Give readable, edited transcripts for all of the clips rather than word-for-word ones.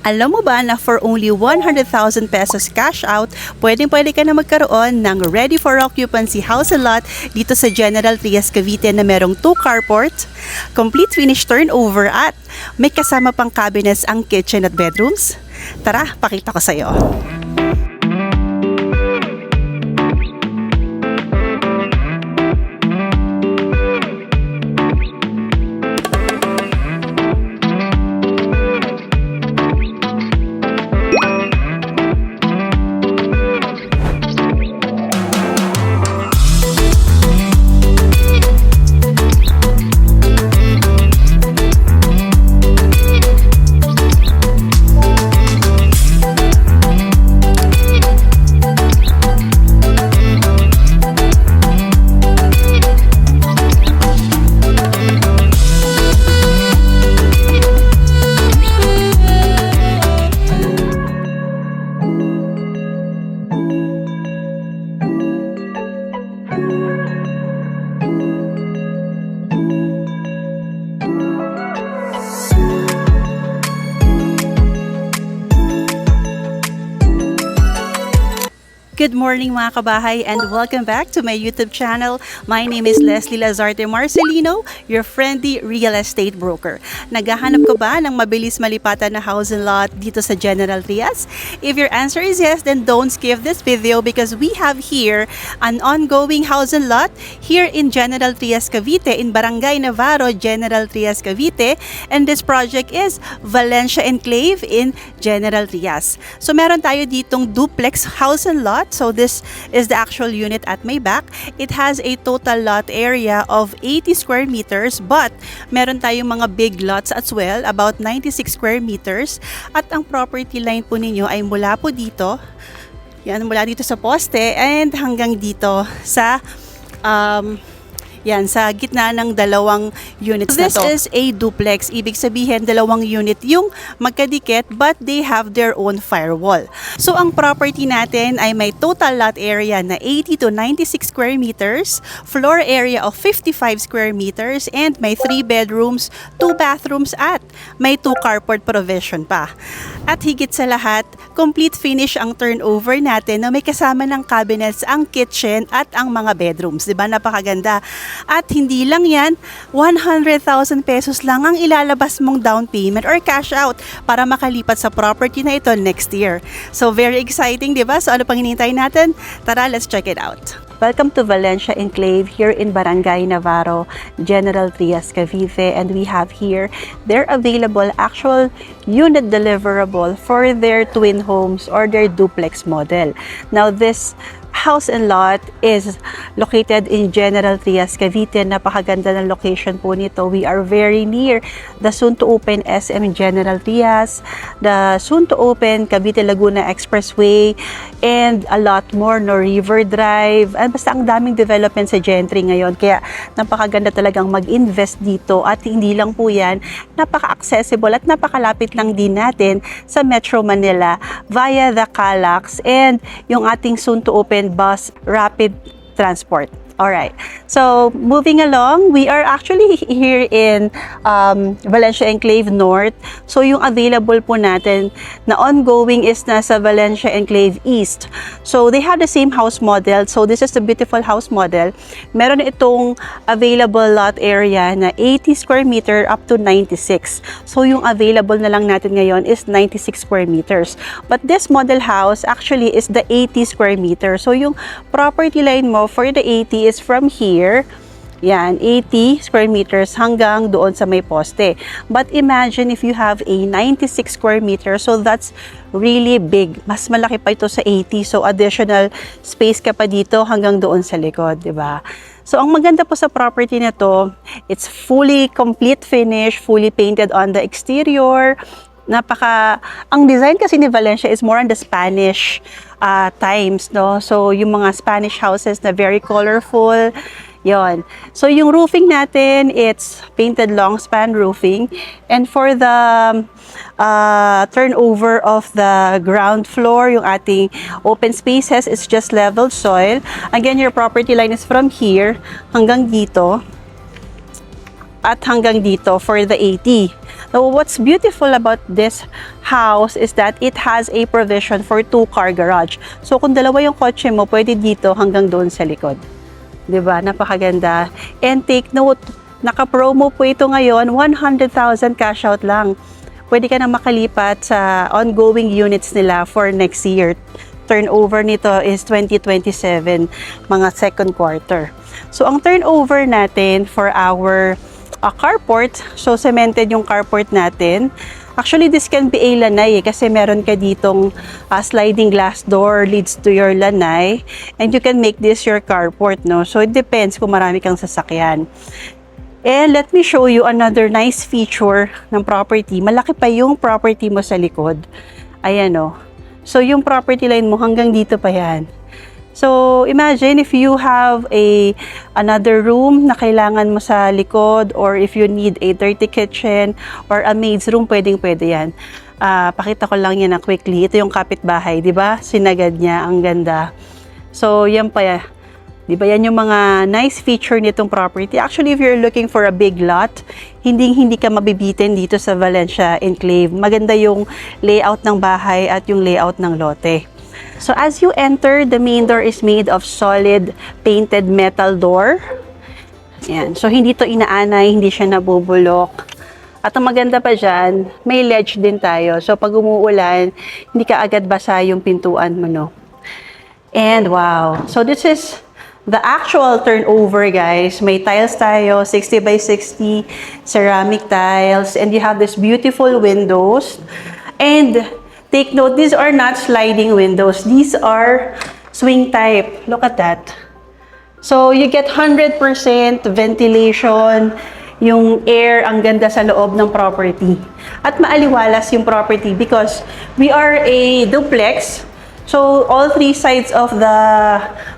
Alam mo ba na for only 100,000 pesos cash out, pwede ka na magkaroon ng ready for occupancy house and lot dito sa General Trias, Cavite na merong 2 carports, complete finish turnover at may kasama pang cabinets ang kitchen at bedrooms? Tara, pakita ko sa'yo. Good morning mga kabahay and welcome back to my YouTube channel. My name is Leslie Lazarte Marcelino, your friendly real estate broker. Naghahanap ka ba ng mabilis malipatan na house and lot dito sa General Trias? If your answer is yes, then don't skip this video because we have here an ongoing house and lot here in General Trias, Cavite, in Barangay Navarro, General Trias, Cavite. And this project is Valencia Enclave in General Trias. So meron tayo ditong duplex house and lot. So this is the actual unit at my back. It has a total lot area of 80 square meters but meron tayong mga big lots as well, about 96 square meters. At ang property line po ninyo ay mula po dito, yan, mula dito sa poste and hanggang dito sa yan, sa gitna ng dalawang units na to. This is a duplex. Ibig sabihin, dalawang unit yung magkadikit but they have their own firewall. So, ang property natin ay may total lot area na 80 to 96 square meters, floor area of 55 square meters, and may 3 bedrooms, 2 bathrooms at may 2 carport provision pa. At higit sa lahat, complete finish ang turnover natin na may kasama ng cabinets ang kitchen at ang mga bedrooms. Diba? Napakaganda. At hindi lang yan, 100,000 pesos lang ang ilalabas mong down payment or cash out para makalipat sa property na ito next year. So very exciting, di ba? So ano pang hinihintay natin? Tara, let's check it out. Welcome to Valencia Enclave here in Barangay Navarro, General Trias, Cavite, and we have here their available actual unit deliverable for their twin homes or their duplex model. Now this house and lot is located in General Trias, Cavite. Napakaganda ng location po nito. We are very near the soon-to-open SM General Trias, the soon-to-open Cavite Laguna Expressway, and a lot more, no, River Drive. Basta ang daming development sa Gentry ngayon. Kaya napakaganda talagang mag-invest dito. At hindi lang po yan, napaka-accessible at napakalapit lang din natin sa Metro Manila via the Calax and yung ating soon-to-open bus rapid transport. Alright, so moving along, we are actually here in Valencia Enclave North. So yung available po natin na ongoing is nasa Valencia Enclave East. So they have the same house model. So this is the beautiful house model. Meron itong available lot area na 80 square meter up to 96. So yung available na lang natin ngayon is 96 square meters. But this model house actually is the 80 square meter. So yung property line mo for the 80 is from here, yan, 80 square meters hanggang doon sa may poste. But imagine if you have a 96 square meters, so that's really big. Mas malaki pa ito sa 80, so additional space ka pa dito hanggang doon sa likod, di ba? So ang maganda po sa property na to, it's fully complete finish, fully painted on the exterior. Ang design kasi ni Valencia is more on the Spanish times, no? So yung mga Spanish houses na very colorful, yon. So yung roofing natin, it's painted long span roofing, and for the turnover of the ground floor, yung ating open spaces is just leveled soil. Again, your property line is from here hanggang dito at hanggang dito for the 80. Now, what's beautiful about this house is that it has a provision for 2-car garage. So, kung dalawa yung kotse mo, pwede dito hanggang doon sa likod. 'Di ba? Napakaganda. And take note, naka-promo po ito ngayon, 100,000 cash out lang. Pwede ka na makalipat sa ongoing units nila for next year. Turnover nito is 2027, mga second quarter. So, ang turnover natin for our carport, so cemented yung carport natin. Actually, this can be a lanay kasi meron ka ditong sliding glass door leads to your lanay and you can make this your carport, no? So, it depends kung marami kang sasakyan. And let me show you another nice feature ng property. Malaki pa yung property mo sa likod. Ayan, no? So, yung property line mo hanggang dito pa yan. So, imagine if you have another room na kailangan mo sa likod, or if you need a dirty kitchen or a maid's room, pwedeng-pwede yan. Pakita ko lang yan na quickly. Ito yung kapitbahay, di ba? Sinagad niya, ang ganda. So, yan pa yan. Di ba yan yung mga nice feature nitong property? Actually, if you're looking for a big lot, hindi ka mabibitin dito sa Valencia Enclave. Maganda yung layout ng bahay at yung layout ng lote. So, as you enter, the main door is made of solid painted metal door. Yan. So, hindi to inaanay, hindi siya nabubulok. At ang maganda pa dyan, may ledge din tayo. So, pag umuulan, hindi ka agad basa yung pintuan mo, no? And wow. So, this is the actual turnover, guys. May tiles tayo, 60 by 60 ceramic tiles. And you have these beautiful windows. And take note, these are not sliding windows. These are swing type. Look at that. So, you get 100% ventilation, yung air, ang ganda sa loob ng property. At maaliwalas yung property because we are a duplex. So, all 3 sides of the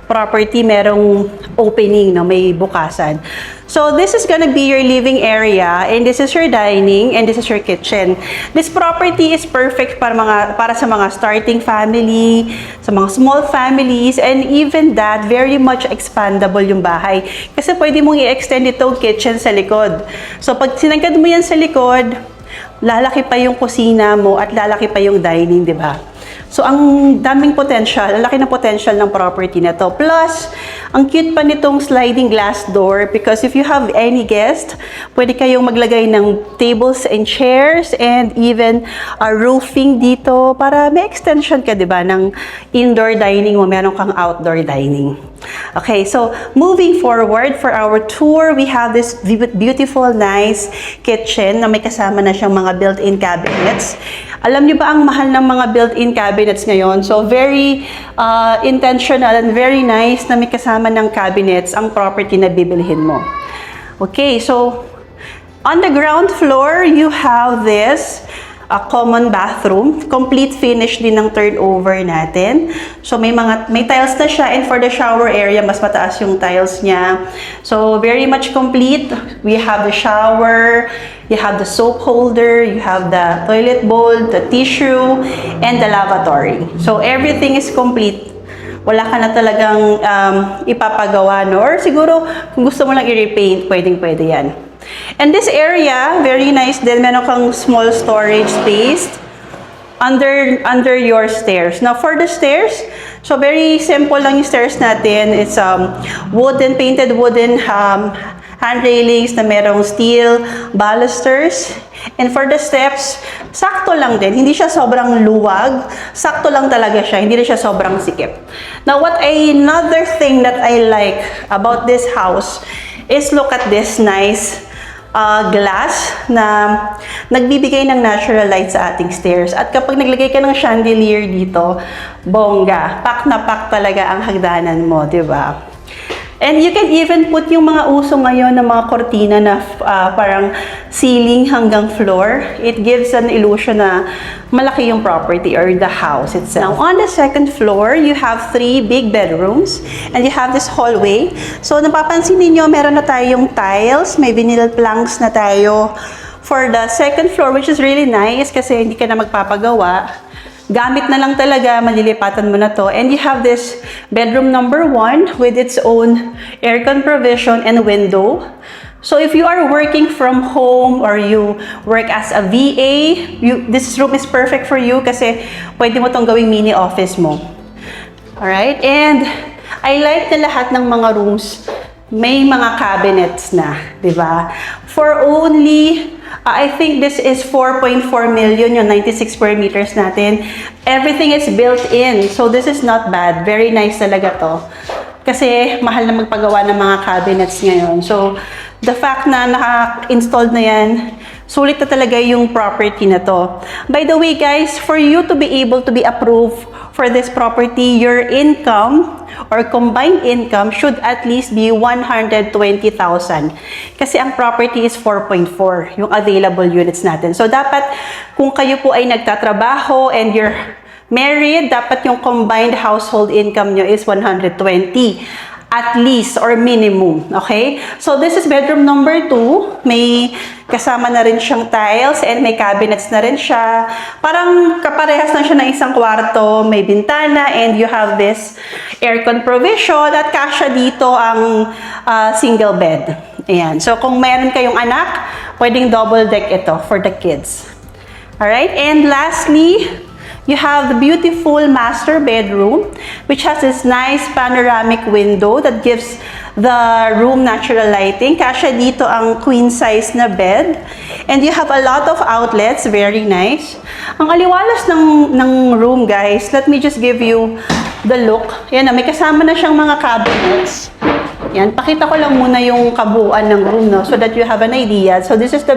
property merong opening, no? May bukasan. So, this is gonna be your living area, and this is your dining, and this is your kitchen. This property is perfect para sa mga starting family, sa mga small families, and even that, very much expandable yung bahay. Kasi pwede mong i-extend itong kitchen sa likod. So, pag sinagad mo yan sa likod, lalaki pa yung kusina mo at lalaki pa yung dining, di ba? So, ang daming potential, ang laki ng potential ng property na to. Plus, ang cute pa nitong sliding glass door because if you have any guest, pwede kayong maglagay ng tables and chairs and even a roofing dito para may extension ka, di ba, ng indoor dining mo, meron kang outdoor dining. Okay, so moving forward for our tour, we have this beautiful, nice kitchen na may kasama na siyang mga built-in cabinets. Alam niyo ba ang mahal ng mga built-in cabinets ngayon? So, very intentional and very nice na may kasama ng cabinets ang property na bibilhin mo. Okay, so on the ground floor, you have this a common bathroom. Complete finish din ng turnover natin. So, may tiles na siya, and for the shower area, mas mataas yung tiles niya. So, very much complete. We have the shower, you have the soap holder, you have the toilet bowl, the tissue, and the lavatory. So, everything is complete. Wala ka na talagang ipapagawa, no? Or siguro, kung gusto mo lang i-repaint, pwedeng-pwede yan. And this area, very nice din. Meron kang small storage space under your stairs. Now, for the stairs, so very simple lang yung stairs natin. It's painted wooden hand railings na merong steel balusters. And for the steps, sakto lang din. Hindi siya sobrang luwag. Sakto lang talaga siya. Hindi na siya sobrang sikip. Now, another thing that I like about this house is look at this nice glass na nagbibigay ng natural light sa ating stairs. At kapag naglagay ka ng chandelier dito, bongga, pak na pak talaga ang hagdanan mo, di ba? And you can even put yung mga uso ngayon na mga kortina na parang ceiling hanggang floor. It gives an illusion na malaki yung property or the house itself. Now, on the second floor, you have 3 big bedrooms and you have this hallway. So, napapansin niyo meron na tayong tiles, may vinyl planks na tayo for the second floor, which is really nice kasi hindi ka na magpapagawa. Gamit na lang talaga, malilipatan mo na to. And you have this bedroom number 1 with its own aircon provision and window. So if you are working from home or you work as a VA, this room is perfect for you kasi pwede mo tong gawing mini office mo. Alright? And I like na lahat ng mga rooms may mga cabinets na, di ba? For only, I think this is 4.4 million, yung 96 square meters natin. Everything is built in. So this is not bad. Very nice talaga to. Kasi mahal na magpagawa ng mga cabinets ngayon. So, the fact na naka-installed na yan, sulit na talaga yung property na to. By the way guys, for you to be able to be approved for this property, your income or combined income should at least be 120,000. Kasi ang property is 4.4, yung available units natin. So, dapat kung kayo po ay nagtatrabaho and you're married, dapat yung combined household income nyo is 120 at least or minimum. Okay? So, this is bedroom number 2. May kasama na rin siyang tiles and may cabinets na rin siya. Parang kaparehas na siya ng isang kwarto. May bintana and you have this aircon provision at kasya dito ang single bed. Ayan. So, kung meron kayong anak, pwedeng double deck ito for the kids. Alright? And lastly, you have the beautiful master bedroom, which has this nice panoramic window that gives the room natural lighting. Kasya dito ang queen size na bed. And you have a lot of outlets, very nice. Ang aliwalas ng room, guys, let me just give you the look. Yan na, may kasama na siyang mga cabinets. Yan, pakita ko lang muna yung kabuuan ng room, no, so that you have an idea. So this is the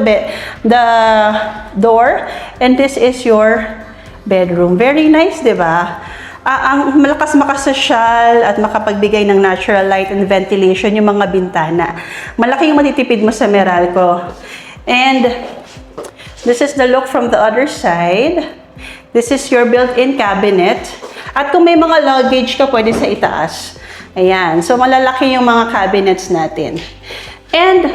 door, and this is your bedroom. Very nice, di ba? Ang malakas makasosyal at makapagbigay ng natural light and ventilation yung mga bintana. Malaki yung matitipid mo sa Meralco. And this is the look from the other side. This is your built-in cabinet. At kung may mga luggage ka, pwede sa itaas. Ayan. So, malalaki yung mga cabinets natin. And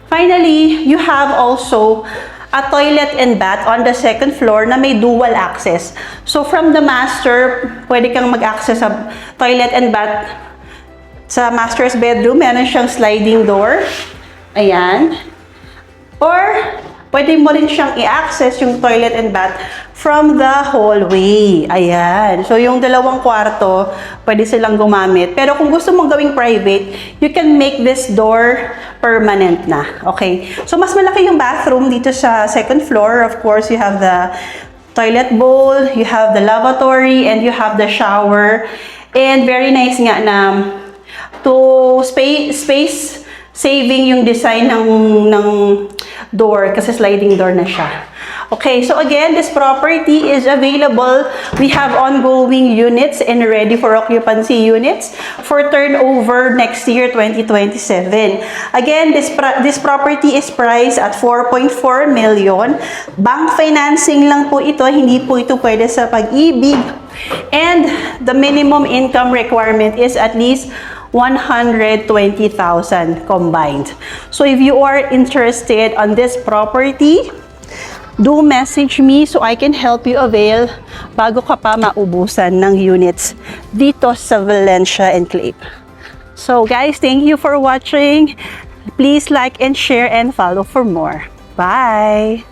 finally, you have also a toilet and bath on the second floor na may dual access. So, from the master, pwede kang mag-access sa toilet and bath sa master's bedroom. Meron siyang sliding door. Ayan. Or, pwede mo rin siyang i-access yung toilet and bath from the hallway. Ayan. So, yung dalawang kwarto, pwede silang gumamit. Pero kung gusto mong gawing private, you can make this door permanent na. Okay? So, mas malaki yung bathroom dito sa second floor. Of course, you have the toilet bowl, you have the lavatory, and you have the shower. And very nice nga na to space saving yung design ng door kasi sliding door na siya. Okay, so again, this property is available. We have ongoing units and ready for occupancy units for turnover next year, 2027. Again, this property is priced at 4.4 million. Bank financing lang po ito, hindi po ito pwede sa Pag-ibig. And the minimum income requirement is at least 120,000 combined. So if you are interested on this property, do message me so I can help you avail bago ka pa maubusan ng units dito sa Valencia Enclave. So guys, thank you for watching. Please like and share and follow for more. Bye!